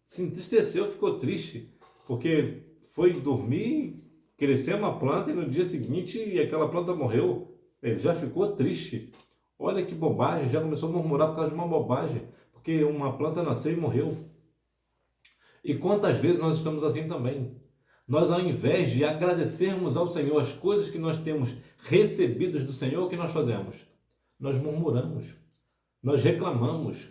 se entristeceu, ficou triste, porque foi dormir, crescer uma planta e no dia seguinte aquela planta morreu. Ele já ficou triste. Olha que bobagem, já começou a murmurar por causa de uma bobagem, porque uma planta nasceu e morreu. E quantas vezes nós estamos assim também? Nós, ao invés de agradecermos ao Senhor as coisas que nós temos recebidas do Senhor, o que nós fazemos? Nós murmuramos, nós reclamamos,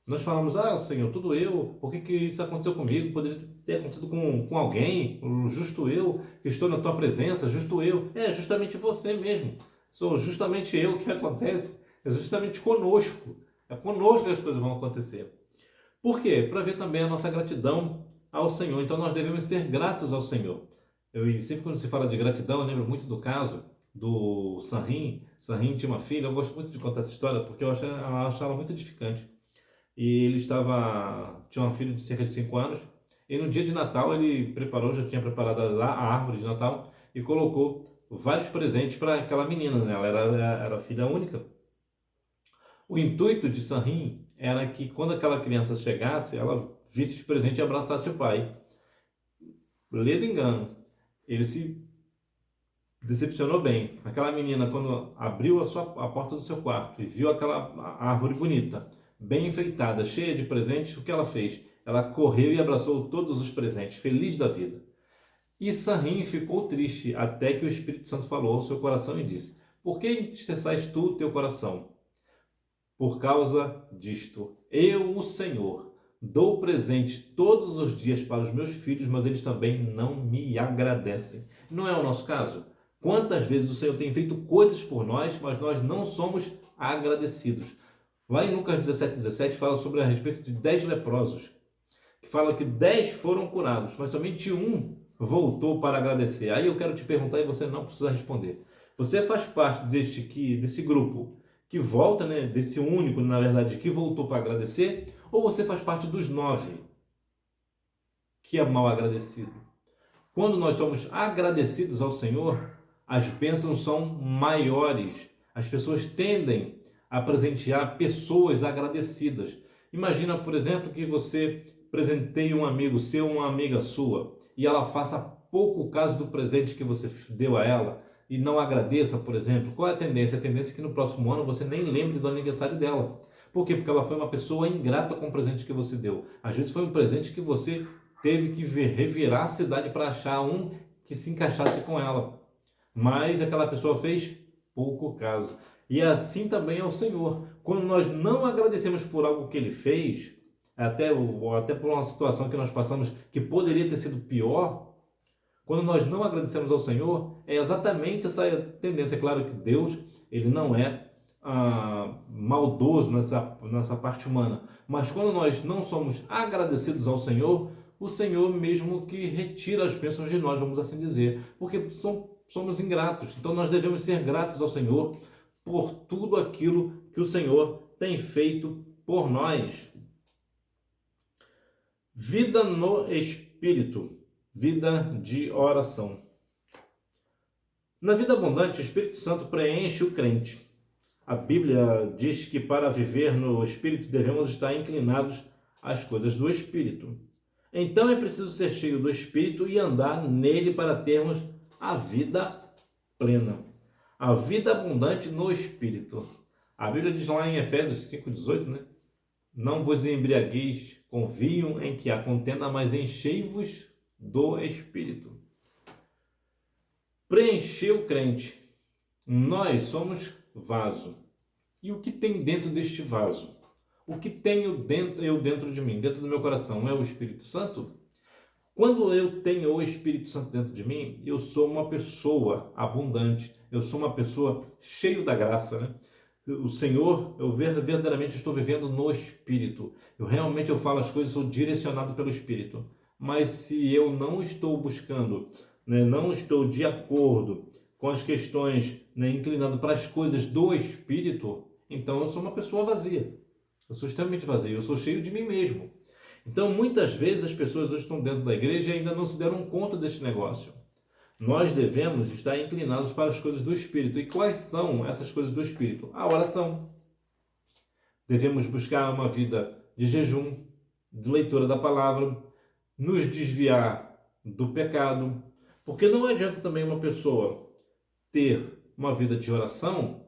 nós falamos, Senhor, tudo eu, por que isso aconteceu comigo? Poderia ter acontecido com alguém, justo eu, que estou na tua presença, justo eu. É justamente você mesmo, sou justamente eu que acontece, é justamente conosco, é conosco que as coisas vão acontecer. Por quê? Para ver também a nossa gratidão ao Senhor. Então nós devemos ser gratos ao Senhor. Sempre quando se fala de gratidão, eu lembro muito do caso do Sanrim. Sanrim tinha uma filha, eu gosto muito de contar essa história porque eu achava muito edificante. E ele tinha uma filha de cerca de 5 anos, e no dia de Natal ele já tinha preparado a árvore de Natal e colocou vários presentes para aquela menina, né? Ela era filha única. O intuito de Sanrim era que quando aquela criança chegasse, ela visse o presente e abraçasse o pai. Lê do engano, ele se decepcionou bem. Aquela menina, quando abriu a porta do seu quarto e viu aquela árvore bonita, bem enfeitada, cheia de presentes, o que ela fez? Ela correu e abraçou todos os presentes, feliz da vida. E Sanrim ficou triste, até que o Espírito Santo falou ao seu coração e disse: por que entristeçais tu o teu coração? Por causa disto, eu, o Senhor, dou presentes todos os dias para os meus filhos, mas eles também não me agradecem. Não é o nosso caso? Quantas vezes o Senhor tem feito coisas por nós, mas nós não somos agradecidos. Lá em Lucas 17 fala sobre a respeito de 10 leprosos, que fala que 10 foram curados, mas somente um voltou para agradecer. Aí eu quero te perguntar e você não precisa responder. Você faz parte desse grupo que volta, né, desse único, na verdade, que voltou para agradecer, ou você faz parte dos 9 que é mal agradecido? Quando nós somos agradecidos ao Senhor, as bênçãos são maiores. As pessoas tendem a presentear pessoas agradecidas. Imagina, por exemplo, que você presenteie um amigo seu, uma amiga sua, e ela faça pouco caso do presente que você deu a ela e não agradeça, por exemplo. Qual é a tendência? A tendência é que no próximo ano você nem lembre do aniversário dela. Por quê? Porque ela foi uma pessoa ingrata com o presente que você deu. Às vezes foi um presente que você teve que revirar a cidade para achar um que se encaixasse com ela. Mas aquela pessoa fez pouco caso. E assim também é o Senhor. Quando nós não agradecemos por algo que Ele fez, até por uma situação que nós passamos que poderia ter sido pior, quando nós não agradecemos ao Senhor, é exatamente essa tendência. É claro que Deus, Ele não é maldoso nessa parte humana. Mas quando nós não somos agradecidos ao Senhor, o Senhor mesmo que retira as bênçãos de nós, vamos assim dizer, porque somos ingratos. Então nós devemos ser gratos ao Senhor por tudo aquilo que o Senhor tem feito por nós. Vida no Espírito, vida de oração. Na vida abundante, o Espírito Santo preenche o crente. A Bíblia diz que para viver no Espírito devemos estar inclinados às coisas do Espírito. Então é preciso ser cheio do Espírito e andar nele para termos a vida plena. A vida abundante no Espírito. A Bíblia diz lá em Efésios 5,18, né? Não vos embriagueis com vinho em que há contenda, mas enchei-vos do Espírito. Preencher o crente. Nós somos vaso. E o que tem dentro deste vaso? O que tenho dentro de mim, dentro do meu coração, é o Espírito Santo? Quando eu tenho o Espírito Santo dentro de mim, eu sou uma pessoa abundante, eu sou uma pessoa cheia da graça, né? O Senhor, eu verdadeiramente estou vivendo no Espírito. Eu falo as coisas, sou direcionado pelo Espírito. Mas se eu não estou buscando, né, não estou de acordo com as questões, né, inclinado para as coisas do Espírito, então eu sou uma pessoa vazia. Eu sou extremamente vazio, eu sou cheio de mim mesmo. Então, muitas vezes, as pessoas hoje estão dentro da igreja e ainda não se deram conta deste negócio. Nós devemos estar inclinados para as coisas do Espírito. E quais são essas coisas do Espírito? A oração. Devemos buscar uma vida de jejum, de leitura da palavra, nos desviar do pecado. Porque não adianta também uma pessoa ter uma vida de oração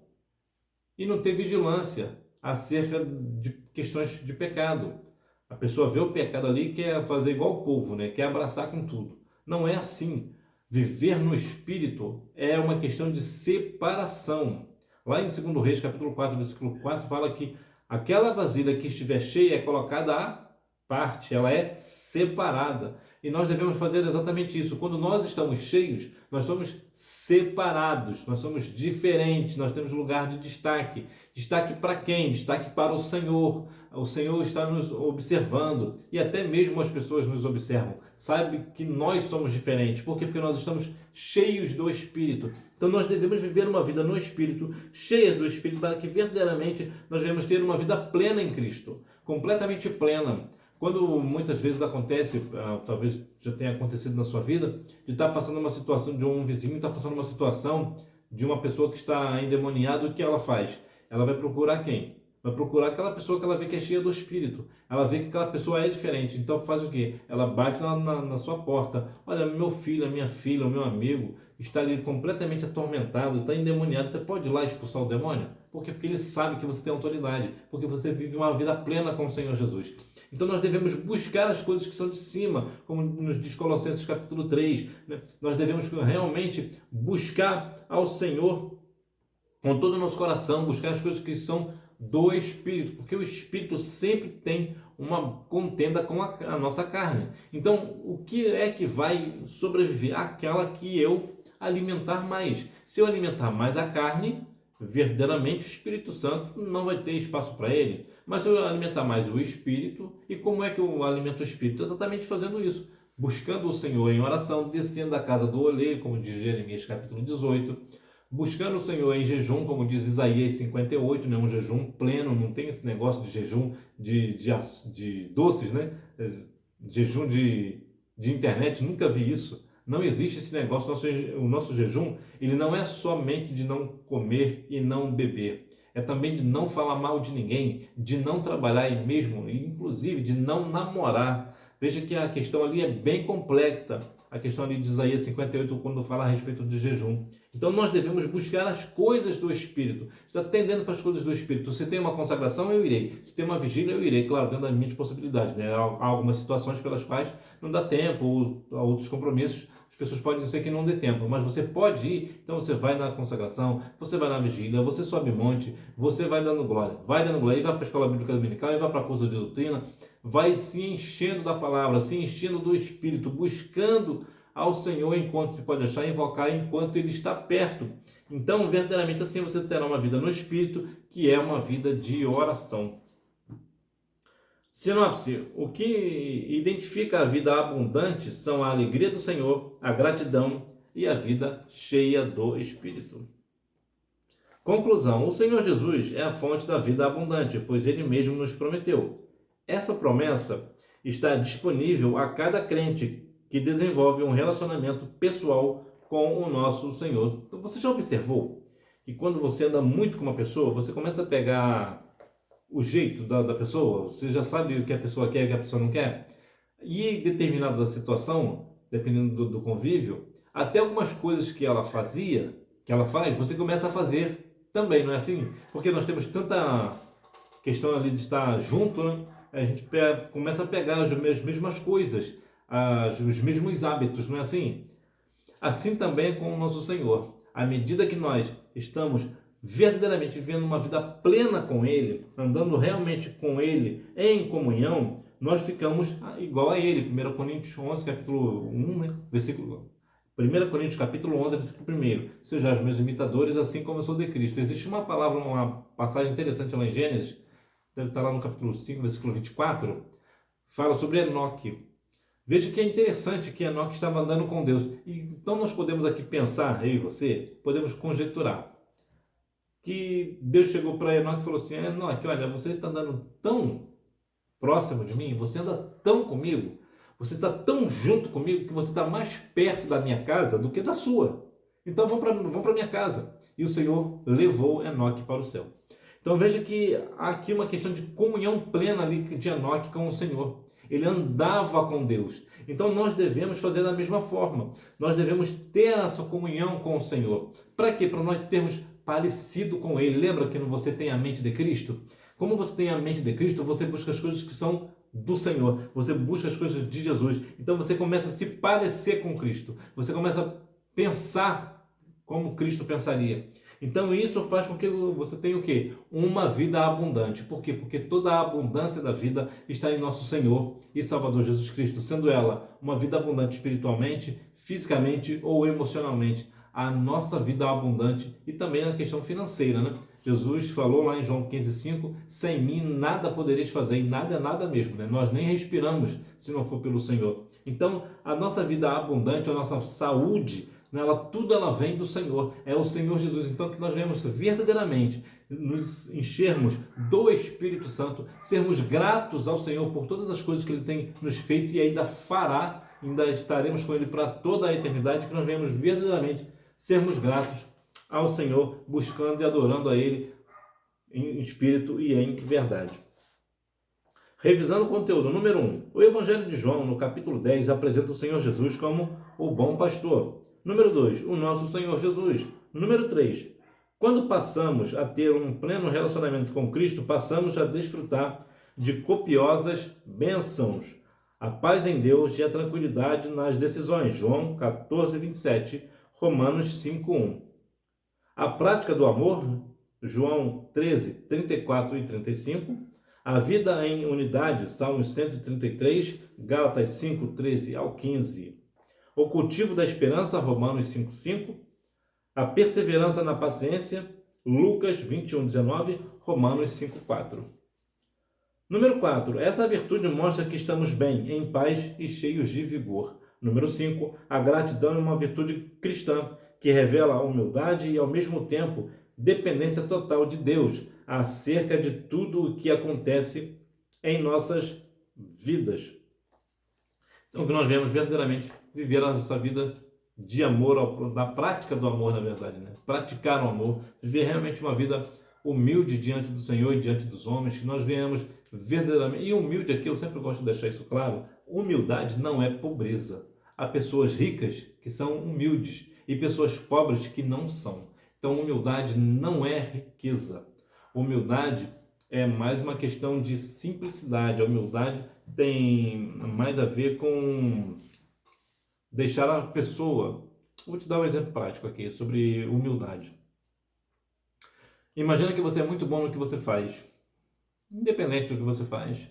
e não ter vigilância acerca de questões de pecado. A pessoa vê o pecado ali e quer fazer igual o povo, né? Quer abraçar com tudo. Não é assim. Viver no Espírito é uma questão de separação. Lá em 2 Reis, capítulo 4, versículo 4, fala que aquela vasilha que estiver cheia é colocada à parte, ela é separada. E nós devemos fazer exatamente isso. Quando nós estamos cheios, nós somos separados, nós somos diferentes, nós temos lugar de destaque. Destaque para quem? Destaque para o Senhor. O Senhor está nos observando e até mesmo as pessoas nos observam. Sabe que nós somos diferentes. Por quê? Porque nós estamos cheios do Espírito. Então nós devemos viver uma vida no Espírito, cheia do Espírito, para que verdadeiramente nós devemos ter uma vida plena em Cristo, completamente plena. Quando muitas vezes acontece, talvez já tenha acontecido na sua vida, de estar passando uma situação de um vizinho, estar passando uma situação de uma pessoa que está endemoniada, o que ela faz? Ela vai procurar quem? Vai procurar aquela pessoa que ela vê que é cheia do Espírito. Ela vê que aquela pessoa é diferente. Então faz o quê? Ela bate na sua porta. Olha, meu filho, a minha filha, o meu amigo está ali completamente atormentado, está endemoniado. Você pode ir lá expulsar o demônio? Por quê? Porque ele sabe que você tem autoridade. Porque você vive uma vida plena com o Senhor Jesus. Então nós devemos buscar as coisas que são de cima, como nos diz Colossenses capítulo 3. Né? Nós devemos realmente buscar ao Senhor com todo o nosso coração, buscar as coisas que são do Espírito, porque o Espírito sempre tem uma contenda com a nossa carne. Então, o que é que vai sobreviver? Aquela que eu alimentar mais. Se eu alimentar mais a carne, verdadeiramente o Espírito Santo não vai ter espaço para ele. Mas se eu alimentar mais o Espírito, e como é que eu alimento o Espírito? Exatamente fazendo isso, buscando o Senhor em oração, descendo da casa do oleiro, como diz Jeremias capítulo 18, buscando o Senhor em jejum, como diz Isaías 58, né? Um jejum pleno, não tem esse negócio de jejum de doces, né? Jejum de internet, nunca vi isso. Não existe esse negócio. O nosso jejum, ele não é somente de não comer e não beber. É também de não falar mal de ninguém, de não trabalhar e mesmo, inclusive, de não namorar. Veja que a questão ali é bem completa. A questão ali de Isaías 58, quando fala a respeito do jejum. Então nós devemos buscar as coisas do Espírito. Está tendendo para as coisas do Espírito. Se tem uma consagração, eu irei. Se tem uma vigília, eu irei. Claro, dentro das minhas possibilidades, né? Há algumas situações pelas quais não dá tempo, ou há outros compromissos. As pessoas podem dizer que não dê tempo, mas você pode ir. Então você vai na consagração, você vai na vigília, você sobe monte, você vai dando glória, e vai para a escola bíblica dominical, e vai para a curso de doutrina, vai se enchendo da palavra, se enchendo do Espírito, buscando ao Senhor enquanto se pode achar, invocar enquanto Ele está perto. Então, verdadeiramente assim você terá uma vida no Espírito, que é uma vida de oração. Sinopse: o que identifica a vida abundante são a alegria do Senhor, a gratidão e a vida cheia do Espírito. Conclusão: o Senhor Jesus é a fonte da vida abundante, pois Ele mesmo nos prometeu. Essa promessa está disponível a cada crente que desenvolve um relacionamento pessoal com o nosso Senhor. Então, você já observou que quando você anda muito com uma pessoa, você começa a pegar o jeito da pessoa, você já sabe o que a pessoa quer e o que a pessoa não quer. E em determinada situação, dependendo do convívio, até algumas coisas que ela fazia, que ela faz, você começa a fazer também, não é assim? Porque nós temos tanta questão ali de estar junto, né? A gente começa a pegar as mesmas coisas, os mesmos hábitos, não é assim? Assim também é com o nosso Senhor. À medida que nós estamos verdadeiramente vivendo uma vida plena com Ele, andando realmente com Ele em comunhão, nós ficamos igual a Ele. 1 Coríntios 11, capítulo 1, né? Versículo 1 Coríntios capítulo 11, versículo 1. Sejam os meus imitadores, assim como eu sou de Cristo. Existe uma palavra, uma passagem interessante lá em Gênesis, deve estar lá no capítulo 5, versículo 24, fala sobre Enoque. Veja que é interessante que Enoque estava andando com Deus. Então nós podemos aqui pensar, eu e você, podemos conjecturar que Deus chegou para Enoque e falou assim: Enoque, olha, você está andando tão próximo de mim, você anda tão comigo, você está tão junto comigo que você está mais perto da minha casa do que da sua. Então vamos para minha casa. E o Senhor levou Enoque para o céu. Então veja que há aqui uma questão de comunhão plena ali de Enoque com o Senhor. Ele andava com Deus. Então nós devemos fazer da mesma forma. Nós devemos ter essa comunhão com o Senhor. Para quê? Para nós sermos parecido com Ele. Lembra que você tem a mente de Cristo? Como você tem a mente de Cristo, você busca as coisas que são do Senhor. Você busca as coisas de Jesus. Então você começa a se parecer com Cristo. Você começa a pensar como Cristo pensaria. Então isso faz com que você tenha o quê? Uma vida abundante. Por quê? Porque toda a abundância da vida está em nosso Senhor e Salvador Jesus Cristo, sendo ela uma vida abundante espiritualmente, fisicamente ou emocionalmente. A nossa vida abundante e também na questão financeira, né? Jesus falou lá em João 15,5: sem mim nada podereis fazer, e nada é nada mesmo, né? Nós nem respiramos se não for pelo Senhor. Então, a nossa vida abundante, a nossa saúde, tudo ela vem do Senhor, é o Senhor Jesus. Então que nós venhamos verdadeiramente nos enchermos do Espírito Santo, sermos gratos ao Senhor por todas as coisas que Ele tem nos feito e ainda fará, ainda estaremos com Ele para toda a eternidade, que nós venhamos verdadeiramente sermos gratos ao Senhor, buscando e adorando a Ele em espírito e em verdade. Revisando o conteúdo, número 1. O Evangelho de João, no capítulo 10, apresenta o Senhor Jesus como o bom pastor. Número 2. O nosso Senhor Jesus. Número 3. Quando passamos a ter um pleno relacionamento com Cristo, passamos a desfrutar de copiosas bênçãos, a paz em Deus e a tranquilidade nas decisões. João 14, 27, Romanos 5, 1. A prática do amor, João 13, 34 e 35. A vida em unidade, Salmos 133, Gálatas 5, 13 ao 15. O cultivo da esperança, Romanos 5, 5. A perseverança na paciência, Lucas 21:19, Romanos 5:4. Número 4. Essa virtude mostra que estamos bem, em paz e cheios de vigor. Número 5. A gratidão é uma virtude cristã que revela a humildade e, ao mesmo tempo, dependência total de Deus acerca de tudo o que acontece em nossas vidas. Então, que nós vemos verdadeiramente viver a nossa vida de amor, da prática do amor, na verdade, né? Praticar o amor, viver realmente uma vida humilde diante do Senhor e diante dos homens, que nós venhamos verdadeiramente, e humilde aqui, eu sempre gosto de deixar isso claro, humildade não é pobreza. Há pessoas ricas que são humildes e pessoas pobres que não são. Então, humildade não é riqueza. Humildade é mais uma questão de simplicidade. A humildade tem mais a ver com deixar a pessoa... Vou te dar um exemplo prático aqui sobre humildade. Imagina que você é muito bom no que você faz, independente do que você faz,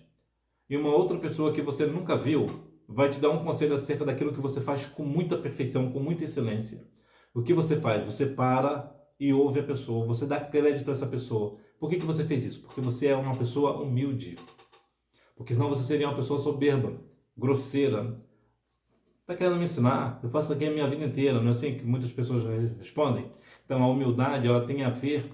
e uma outra pessoa que você nunca viu vai te dar um conselho acerca daquilo que você faz com muita perfeição, com muita excelência. O que você faz? Você para e ouve a pessoa, você dá crédito a essa pessoa. Por que você fez isso? Porque você é uma pessoa humilde. Porque senão você seria uma pessoa soberba, grosseira. Está querendo me ensinar? Eu faço aqui a minha vida inteira, não é assim que muitas pessoas respondem? Então a humildade, ela tem a ver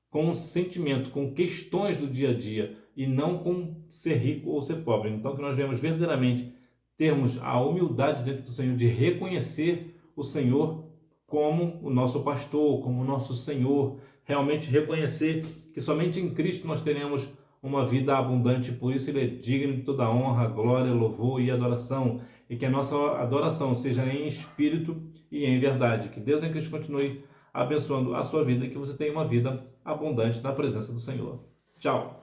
com o sentimento, com questões do dia a dia e não com ser rico ou ser pobre. Então que nós devemos verdadeiramente termos a humildade dentro do Senhor de reconhecer o Senhor como o nosso pastor, como o nosso Senhor, realmente reconhecer que somente em Cristo nós teremos uma vida abundante, por isso Ele é digno de toda honra, glória, louvor e adoração, e que a nossa adoração seja em espírito e em verdade. Que Deus em Cristo continue abençoando a sua vida e que você tenha uma vida abundante na presença do Senhor. Tchau!